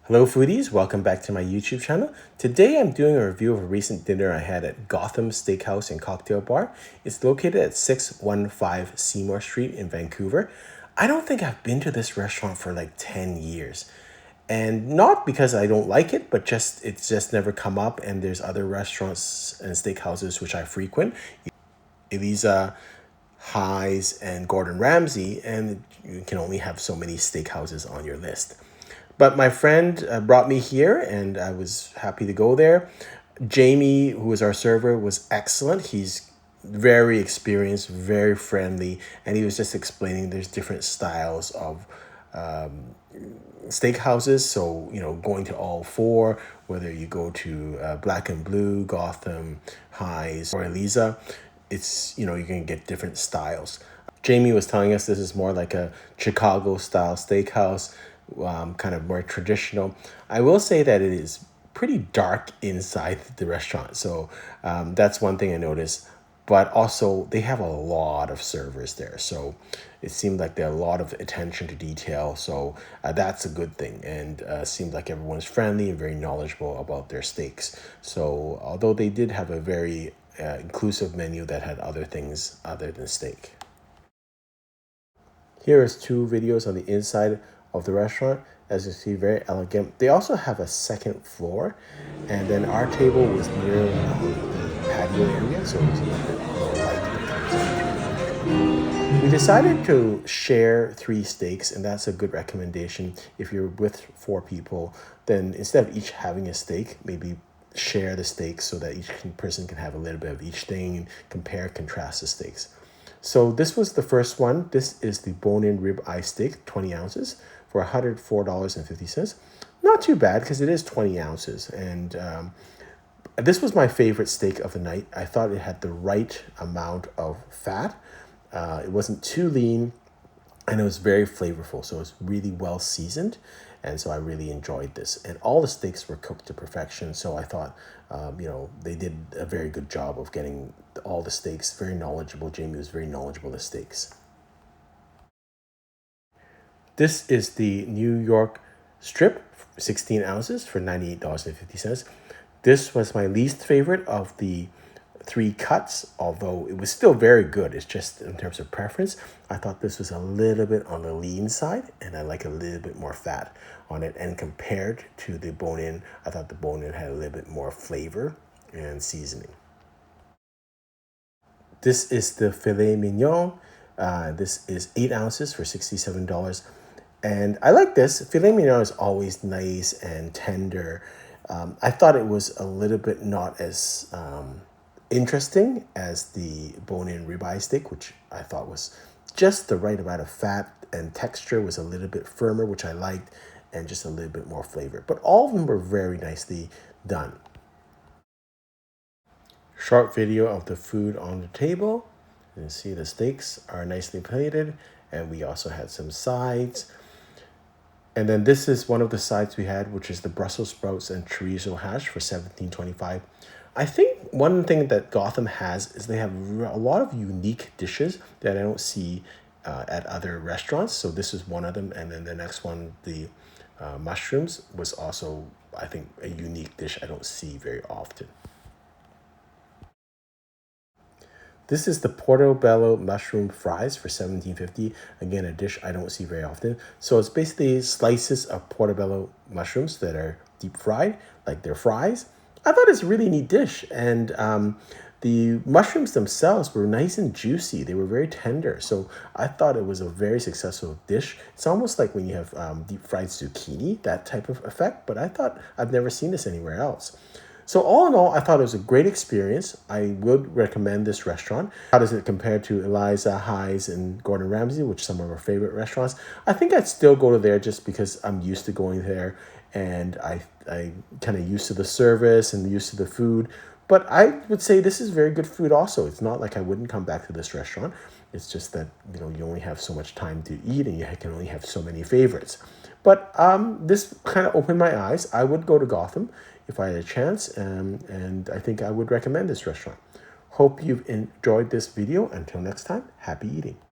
Hello foodies, welcome back to my YouTube channel. Today I'm doing a review of a recent dinner I had at Gotham Steakhouse and Cocktail Bar. It's located at 615 Seymour Street in Vancouver. I don't think I've been to this restaurant for like 10 years. And not because I don't like it, but it's just never come up, and there's other restaurants and steakhouses which I frequent. Elisa, Hys, and Gordon Ramsay, and you can only have so many steakhouses on your list. But my friend brought me here, and I was happy to go there. Jamie, who was our server, was excellent. He's very experienced, very friendly, and he was just explaining there's different styles of steakhouses. So, going to all four, whether you go to Black and Blue, Gotham, Hys, or Elisa, it's, you can get different styles. Jamie was telling us this is more like a Chicago style steakhouse, kind of more traditional. I will say that it is pretty dark inside the restaurant. So that's one thing I noticed. But also they have a lot of servers there. So it seemed like there are a lot of attention to detail. So that's a good thing. And seemed like everyone's friendly and very knowledgeable about their steaks. So although they did have a very inclusive menu that had other things other than steak. Here is two videos on the inside of the restaurant. As you see, very elegant. They also have a second floor, and then our table was near the patio area, so it was a little bit more light. We decided to share 3 steaks, and that's a good recommendation. If you're with 4 people, then instead of each having a steak, maybe share the steaks so that each person can have a little bit of each thing and compare, contrast the steaks. So this was the first one. This is the bone-in rib-eye steak, 20 ounces for $104.50. Not too bad because it is 20 ounces. And this was my favorite steak of the night. I thought it had the right amount of fat. It wasn't too lean, and it was very flavorful. So it was really well seasoned. And so I really enjoyed this. And all the steaks were cooked to perfection. So I thought, they did a very good job of getting all the steaks. Very knowledgeable. Jamie was very knowledgeable of the steaks. This is the New York strip, 16 ounces for $98.50. This was my least favorite of the 3 cuts, although it was still very good. It's just in terms of preference, I thought this was a little bit on the lean side, and I like a little bit more fat on it. And compared to the bone-in, I thought the bone-in had a little bit more flavor and seasoning. This is the filet mignon. This is 8 ounces for $67. And I like this. Filet mignon is always nice and tender. I thought it was a little bit not as interesting as the bone-in ribeye steak, which I thought was just the right amount of fat, and texture was a little bit firmer, which I liked, and just a little bit more flavor. But all of them were very nicely done. Short video of the food on the table. You can see the steaks are nicely plated, and we also had some sides. And then this is one of the sides we had, which is the Brussels sprouts and chorizo hash for $17.25. I think one thing that Gotham has is they have a lot of unique dishes that I don't see at other restaurants. So this is one of them. And then the next one, the mushrooms, was also, I think, a unique dish I don't see very often. This is the portobello mushroom fries for $17.50. Again, a dish I don't see very often. So it's basically slices of portobello mushrooms that are deep fried, like they're fries. I thought it's a really neat dish. And the mushrooms themselves were nice and juicy. They were very tender. So I thought it was a very successful dish. It's almost like when you have deep fried zucchini, that type of effect. But I thought I've never seen this anywhere else. So all in all, I thought it was a great experience. I would recommend this restaurant. How does it compare to Eliza, Hys, and Gordon Ramsay, which are some of our favorite restaurants? I think I'd still go to there just because I'm used to going there, and I kind of used to the service and used to the food. But I would say this is very good food also. It's not like I wouldn't come back to this restaurant. It's just that, you only have so much time to eat, and you can only have so many favorites. But this kind of opened my eyes. I would go to Gotham if I had a chance, and I think I would recommend this restaurant. Hope you've enjoyed this video. Until next time, happy eating.